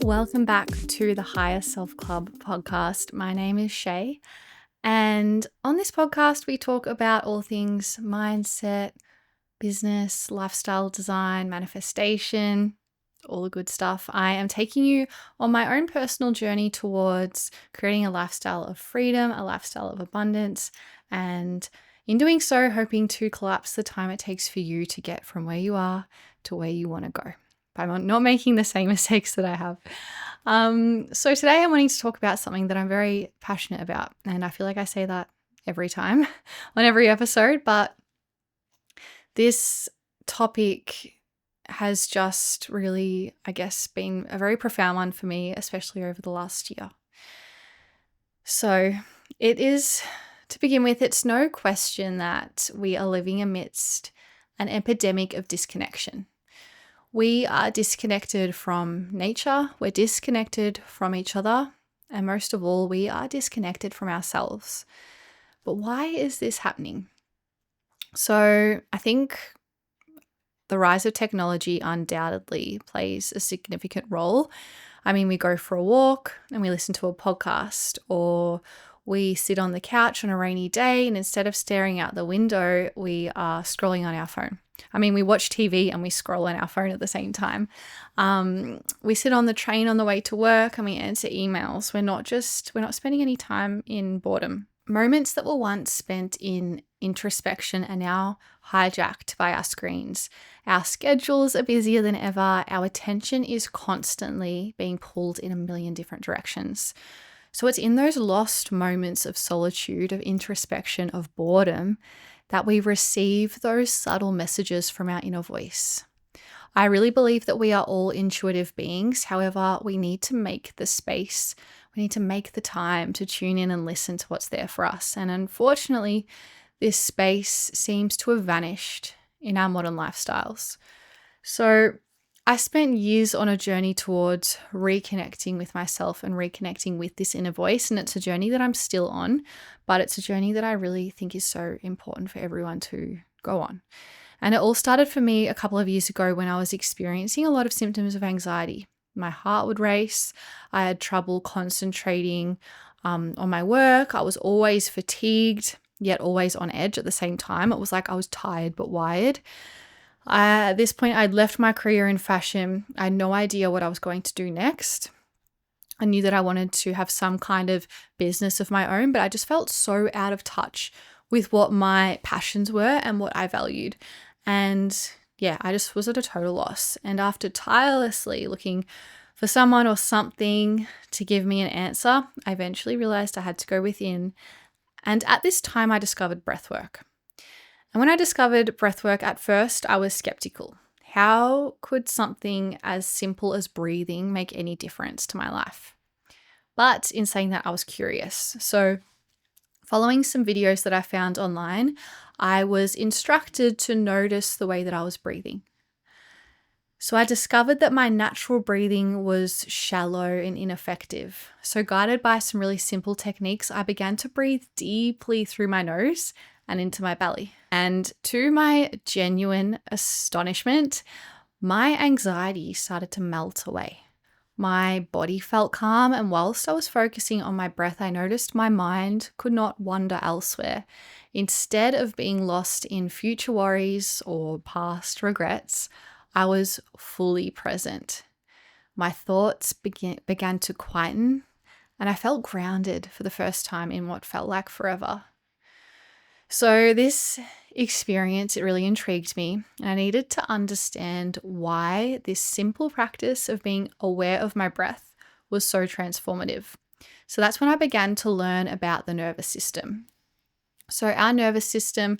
Welcome back to the Higher Self Club podcast. My name is Shay, and on this podcast, we talk about all things mindset, business, lifestyle design, manifestation, all the good stuff. I am taking you on my own personal journey towards creating a lifestyle of freedom, a lifestyle of abundance, and in doing so, hoping to collapse the time it takes for you to get from where you are to where you want to go. By not making the same mistakes that I have. So today I'm wanting to talk about something that I'm very passionate about. And I feel like I say that every time on every episode, but this topic has just really, I guess, been a very profound one for me, especially over the last year. So it is, to begin with, it's no question that we are living amidst an epidemic of disconnection. We are disconnected from nature, we're disconnected from each other, and most of all, we are disconnected from ourselves. But why is this happening? So I think the rise of technology undoubtedly plays a significant role. I mean, we go for a walk and we listen to a podcast, or we sit on the couch on a rainy day and instead of staring out the window, we are scrolling on our phone. I mean, we watch TV and we scroll on our phone at the same time. We sit on the train on the way to work and we answer emails. We're not spending any time in boredom. Moments that were once spent in introspection are now hijacked by our screens. Our schedules are busier than ever. Our attention is constantly being pulled in a million different directions. So it's in those lost moments of solitude, of introspection, of boredom, that we receive those subtle messages from our inner voice. I really believe that we are all intuitive beings. However, we need to make the space, we need to make the time to tune in and listen to what's there for us. And unfortunately, this space seems to have vanished in our modern lifestyles. So I spent years on a journey towards reconnecting with myself and reconnecting with this inner voice. And it's a journey that I'm still on, but it's a journey that I really think is so important for everyone to go on. And it all started for me a couple of years ago when I was experiencing a lot of symptoms of anxiety. My heart would race. I had trouble concentrating on my work. I was always fatigued, yet always on edge at the same time. It was like I was tired but wired. At this point, I'd left my career in fashion. I had no idea what I was going to do next. I knew that I wanted to have some kind of business of my own, but I just felt so out of touch with what my passions were and what I valued. And yeah, I just was at a total loss. And after tirelessly looking for someone or something to give me an answer, I eventually realized I had to go within. And at this time, I discovered breathwork. And when I discovered breathwork, at first I was skeptical. How could something as simple as breathing make any difference to my life? But in saying that, I was curious. So following some videos that I found online, I was instructed to notice the way that I was breathing. So I discovered that my natural breathing was shallow and ineffective. So guided by some really simple techniques, I began to breathe deeply through my nose and into my belly. And to my genuine astonishment, my anxiety started to melt away. My body felt calm, and whilst I was focusing on my breath, I noticed my mind could not wander elsewhere. Instead of being lost in future worries or past regrets, I was fully present. My thoughts began to quieten, and I felt grounded for the first time in what felt like forever. So this experience, it really intrigued me, and I needed to understand why this simple practice of being aware of my breath was so transformative. So that's when I began to learn about the nervous system. So our nervous system,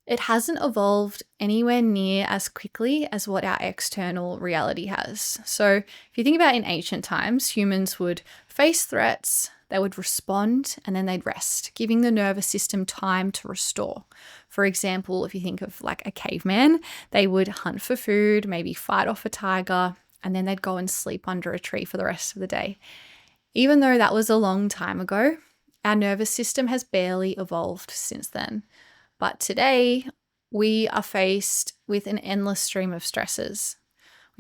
it hasn't evolved anywhere near as quickly as what our external reality has. So if you think about in ancient times, humans would face threats, they would respond, and then they'd rest, giving the nervous system time to restore. For example, if you think of like a caveman, they would hunt for food, maybe fight off a tiger, and then they'd go and sleep under a tree for the rest of the day. Even though that was a long time ago, our nervous system has barely evolved since then. But today, we are faced with an endless stream of stresses.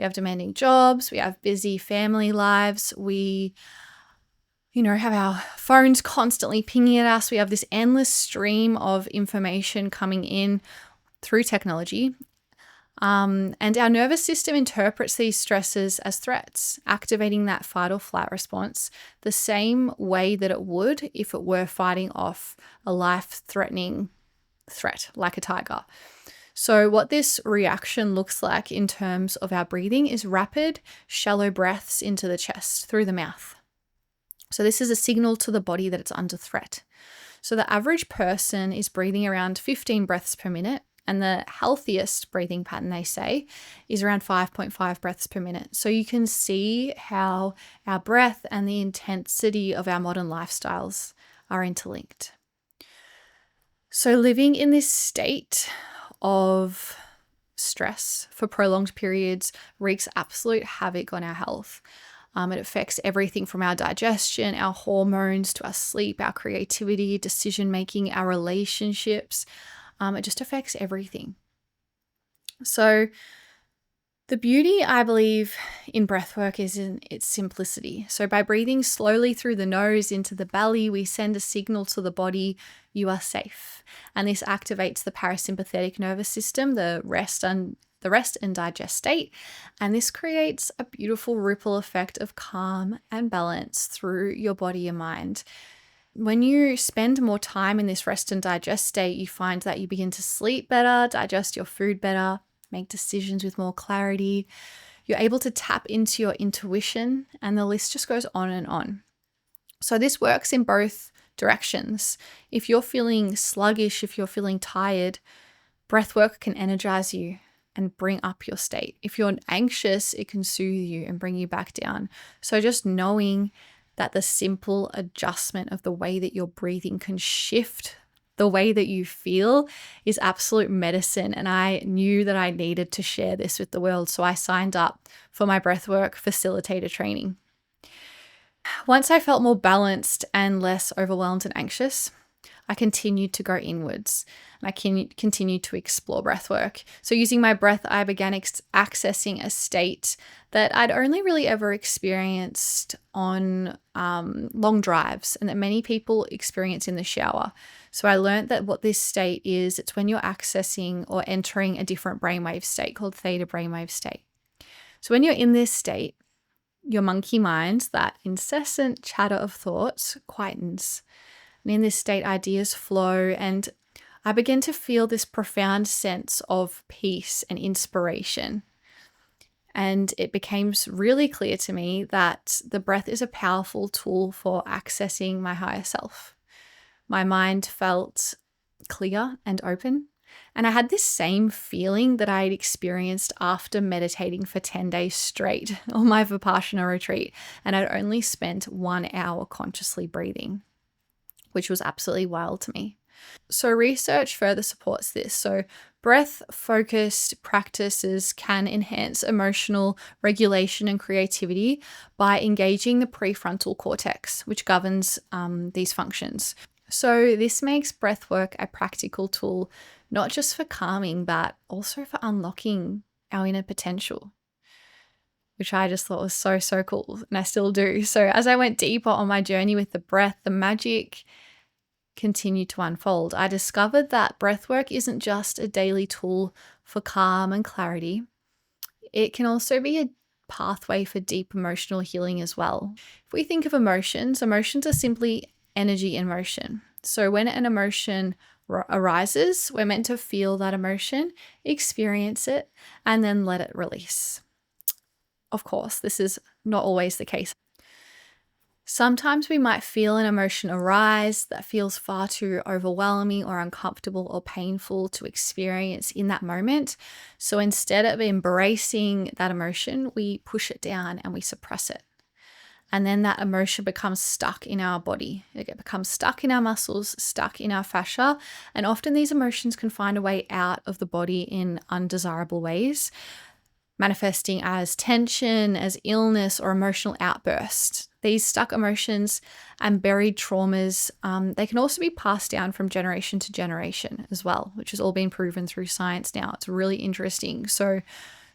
We have demanding jobs, we have busy family lives, we have our phones constantly pinging at us. We have this endless stream of information coming in through technology. And our nervous system interprets these stresses as threats, activating that fight or flight response the same way that it would if it were fighting off a life-threatening threat like a tiger. So what this reaction looks like in terms of our breathing is rapid, shallow breaths into the chest through the mouth. So this is a signal to the body that it's under threat. So the average person is breathing around 15 breaths per minute, and the healthiest breathing pattern, they say, is around 5.5 breaths per minute. So you can see how our breath and the intensity of our modern lifestyles are interlinked. So living in this state of stress for prolonged periods wreaks absolute havoc on our health. It affects everything from our digestion, our hormones, to our sleep, our creativity, decision-making, our relationships. It just affects everything. So the beauty, I believe, in breathwork is in its simplicity. So by breathing slowly through the nose into the belly, we send a signal to the body, you are safe. And this activates the parasympathetic nervous system, the rest and digest state. And this creates a beautiful ripple effect of calm and balance through your body and mind. When you spend more time in this rest and digest state, you find that you begin to sleep better, digest your food better, make decisions with more clarity. You're able to tap into your intuition, and the list just goes on and on. So this works in both directions. If you're feeling sluggish, if you're feeling tired, breathwork can energize you and bring up your state. If you're anxious, it can soothe you and bring you back down. So just knowing that the simple adjustment of the way that you're breathing can shift the way that you feel is absolute medicine. And I knew that I needed to share this with the world. So I signed up for my breathwork facilitator training. Once I felt more balanced and less overwhelmed and anxious, I continued to go inwards, and I continued to explore breathwork. So using my breath, I began accessing a state that I'd only really ever experienced on long drives, and that many people experience in the shower. So I learned that what this state is, it's when you're accessing or entering a different brainwave state called theta brainwave state. So when you're in this state, your monkey mind, that incessant chatter of thoughts, quietens. And in this state, ideas flow, and I begin to feel this profound sense of peace and inspiration. And it became really clear to me that the breath is a powerful tool for accessing my higher self. My mind felt clear and open, and I had this same feeling that I had experienced after meditating for 10 days straight on my Vipassana retreat, and I'd only spent 1 hour consciously breathing, which was absolutely wild to me. So research further supports this. So breath-focused practices can enhance emotional regulation and creativity by engaging the prefrontal cortex, which governs these functions. So this makes breathwork a practical tool, not just for calming, but also for unlocking our inner potential, which I just thought was so cool, and I still do. So as I went deeper on my journey with the breath, the magic continued to unfold. I discovered that breathwork isn't just a daily tool for calm and clarity. It can also be a pathway for deep emotional healing as well. If we think of emotions are simply energy in motion. So when an emotion arises, we're meant to feel that emotion, experience it, and then let it release. Of course, this is not always the case. Sometimes we might feel an emotion arise that feels far too overwhelming or uncomfortable or painful to experience in that moment. So instead of embracing that emotion, we push it down and we suppress it. And then that emotion becomes stuck in our body. It becomes stuck in our muscles, stuck in our fascia. And often these emotions can find a way out of the body in undesirable ways, manifesting as tension, as illness, or emotional outbursts. These stuck emotions and buried traumas, they can also be passed down from generation to generation as well, which has all been proven through science now. It's really interesting. So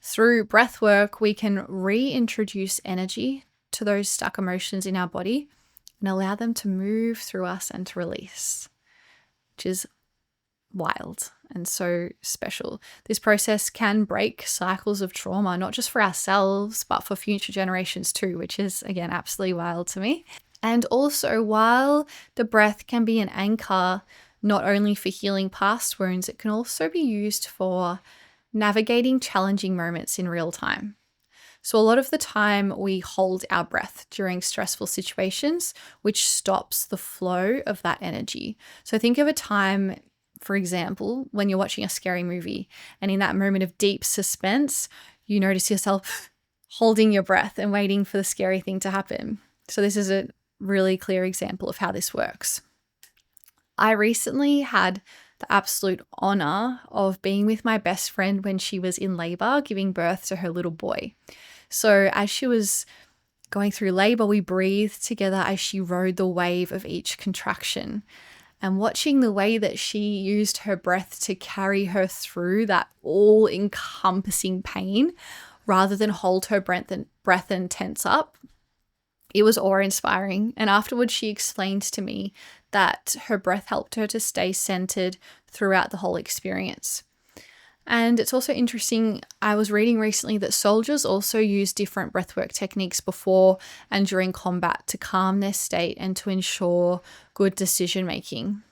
Through breath work, we can reintroduce energy to those stuck emotions in our body and allow them to move through us and to release, which is wild and so special. This process can break cycles of trauma, not just for ourselves, but for future generations too, which is, again, absolutely wild to me. And also, while the breath can be an anchor, not only for healing past wounds, it can also be used for navigating challenging moments in real time. So a lot of the time we hold our breath during stressful situations, which stops the flow of that energy. So think of a time, for example, when you're watching a scary movie and in that moment of deep suspense, you notice yourself holding your breath and waiting for the scary thing to happen. So this is a really clear example of how this works. I recently had the absolute honor of being with my best friend when she was in labor, giving birth to her little boy. So as she was going through labor, we breathed together as she rode the wave of each contraction. And watching the way that she used her breath to carry her through that all-encompassing pain, rather than hold her breath and tense up, it was awe-inspiring. And afterwards, she explained to me that her breath helped her to stay centered throughout the whole experience. And it's also interesting, I was reading recently that soldiers also use different breathwork techniques before and during combat to calm their state and to ensure good decision making.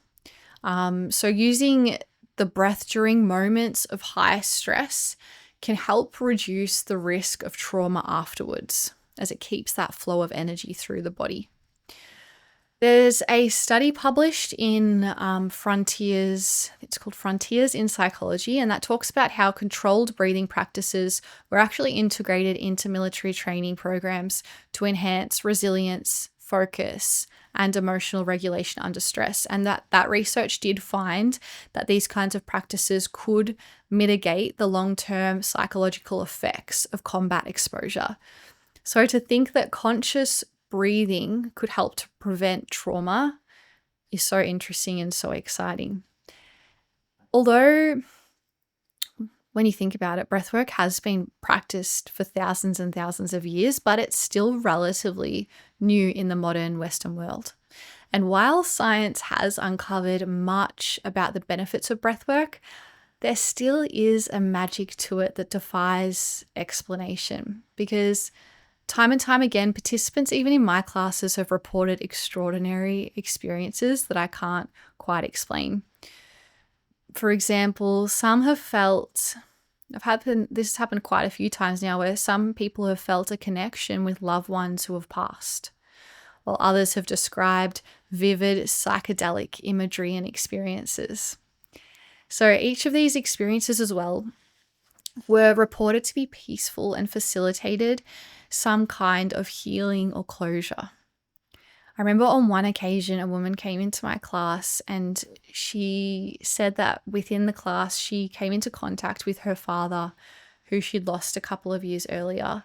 So using the breath during moments of high stress can help reduce the risk of trauma afterwards, as it keeps that flow of energy through the body. There's a study published in Frontiers, it's called Frontiers in Psychology, and that talks about how controlled breathing practices were actually integrated into military training programs to enhance resilience, focus, and emotional regulation under stress. And that research did find that these kinds of practices could mitigate the long-term psychological effects of combat exposure. So to think that conscious breathing could help to prevent trauma is so interesting and so exciting. Although, when you think about it, breathwork has been practiced for thousands and thousands of years, but it's still relatively new in the modern Western world. And while science has uncovered much about the benefits of breathwork, there still is a magic to it that defies explanation, because time and time again, participants, even in my classes, have reported extraordinary experiences that I can't quite explain. For example, some have felt, this has happened quite a few times now, where some people have felt a connection with loved ones who have passed, while others have described vivid psychedelic imagery and experiences. So each of these experiences as well were reported to be peaceful and facilitated some kind of healing or closure. I remember on one occasion, a woman came into my class and she said that within the class, she came into contact with her father, who she'd lost a couple of years earlier.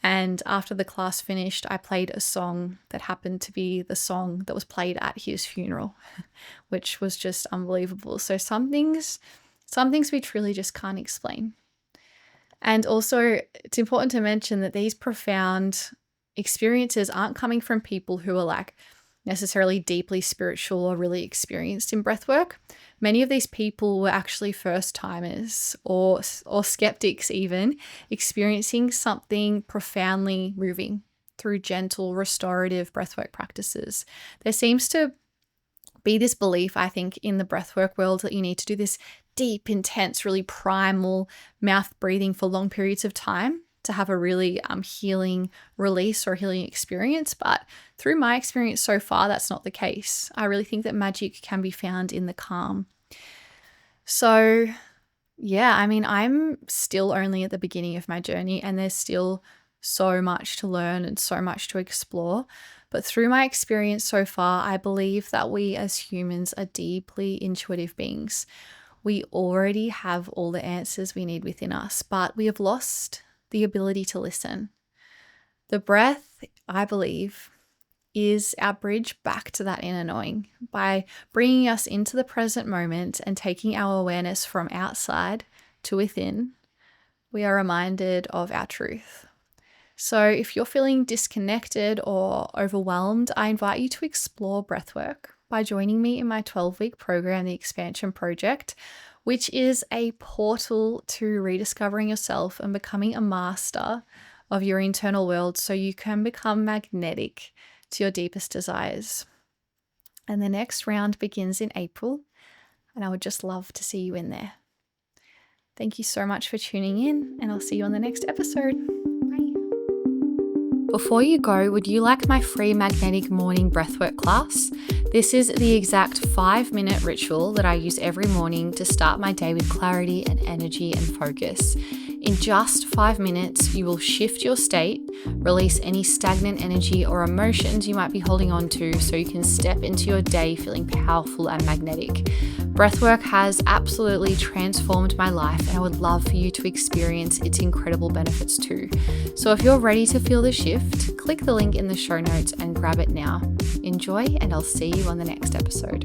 And after the class finished, I played a song that happened to be the song that was played at his funeral, which was just unbelievable. So some things we truly just can't explain. And also, it's important to mention that these profound experiences aren't coming from people who are like necessarily deeply spiritual or really experienced in breathwork. Many of these people were actually first-timers or skeptics even, experiencing something profoundly moving through gentle, restorative breathwork practices. There seems to be this belief, I think, in the breathwork world that you need to do this deep, intense, really primal mouth breathing for long periods of time to have a really healing release or healing experience. But through my experience so far, that's not the case. I really think that magic can be found in the calm. So yeah, I mean, I'm still only at the beginning of my journey and there's still so much to learn and so much to explore. But through my experience so far, I believe that we as humans are deeply intuitive beings. We already have all the answers we need within us, but we have lost the ability to listen. The breath, I believe, is our bridge back to that inner knowing. By bringing us into the present moment and taking our awareness from outside to within, we are reminded of our truth. So if you're feeling disconnected or overwhelmed, I invite you to explore breathwork by joining me in my 12-week program, the Expansion Project, which is a portal to rediscovering yourself and becoming a master of your internal world so you can become magnetic to your deepest desires. And the next round begins in April, and I would just love to see you in there. Thank you so much for tuning in, and I'll see you on the next episode. Bye. Before you go, would you like my free magnetic morning breathwork class? This is the exact 5-minute ritual that I use every morning to start my day with clarity and energy and focus. In just 5 minutes, you will shift your state, release any stagnant energy or emotions you might be holding on to so you can step into your day feeling powerful and magnetic. Breathwork has absolutely transformed my life, and I would love for you to experience its incredible benefits too. So if you're ready to feel the shift, click the link in the show notes and grab it now. Enjoy, and I'll see you on the next episode.